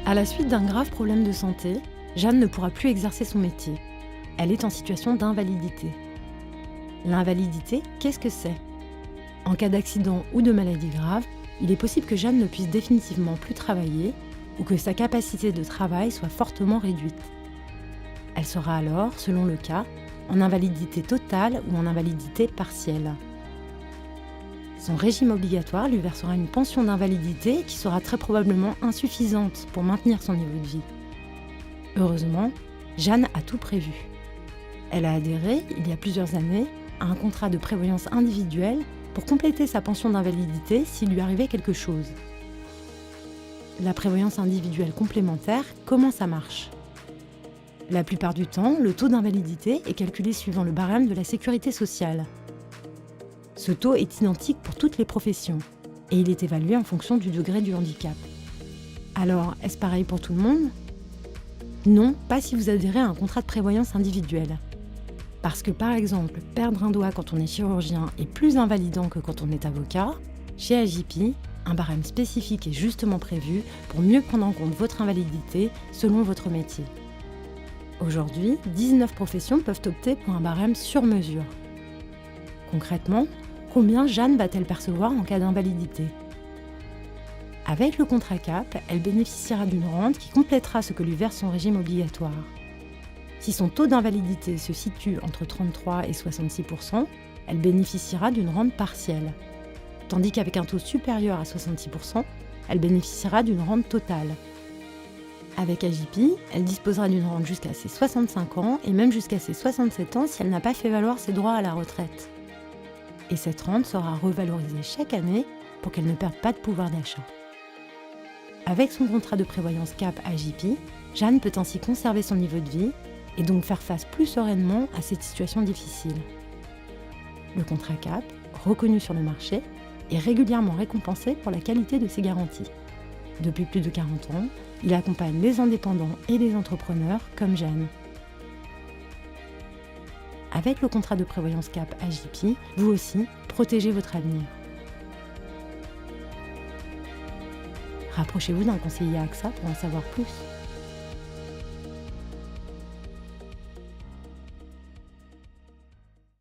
À la suite d'un grave problème de santé, Jeanne ne pourra plus exercer son métier. Elle est en situation d'invalidité. L'invalidité, qu'est-ce que c'est ? En cas d'accident ou de maladie grave, il est possible que Jeanne ne puisse définitivement plus travailler ou que sa capacité de travail soit fortement réduite. Elle sera alors, selon le cas, en invalidité totale ou en invalidité partielle. Son régime obligatoire lui versera une pension d'invalidité qui sera très probablement insuffisante pour maintenir son niveau de vie. Heureusement, Jeanne a tout prévu. Elle a adhéré, il y a plusieurs années, à un contrat de prévoyance individuelle pour compléter sa pension d'invalidité s'il lui arrivait quelque chose. La prévoyance individuelle complémentaire, comment ça marche ? La plupart du temps, le taux d'invalidité est calculé suivant le barème de la sécurité sociale. Ce taux est identique pour toutes les professions et il est évalué en fonction du degré du handicap. Alors, est-ce pareil pour tout le monde ? Non, pas si vous adhérez à un contrat de prévoyance individuelle. Parce que par exemple, perdre un doigt quand on est chirurgien est plus invalidant que quand on est avocat, chez AJP, un barème spécifique est justement prévu pour mieux prendre en compte votre invalidité selon votre métier. Aujourd'hui, 19 professions peuvent opter pour un barème sur mesure. Concrètement, combien Jeanne va-t-elle percevoir en cas d'invalidité ? Avec le contrat CAP, elle bénéficiera d'une rente qui complétera ce que lui verse son régime obligatoire. Si son taux d'invalidité se situe entre 33 et 66%, elle bénéficiera d'une rente partielle. Tandis qu'avec un taux supérieur à 66%, elle bénéficiera d'une rente totale. Avec AJP, elle disposera d'une rente jusqu'à ses 65 ans et même jusqu'à ses 67 ans si elle n'a pas fait valoir ses droits à la retraite. Et cette rente sera revalorisée chaque année pour qu'elle ne perde pas de pouvoir d'achat. Avec son contrat de prévoyance CAP AJP, Jeanne peut ainsi conserver son niveau de vie et donc faire face plus sereinement à cette situation difficile. Le contrat CAP, reconnu sur le marché, est régulièrement récompensé pour la qualité de ses garanties. Depuis plus de 40 ans, il accompagne les indépendants et les entrepreneurs comme Jeanne. Avec le contrat de prévoyance CAP AJP, vous aussi, protégez votre avenir. Rapprochez-vous d'un conseiller AXA pour en savoir plus.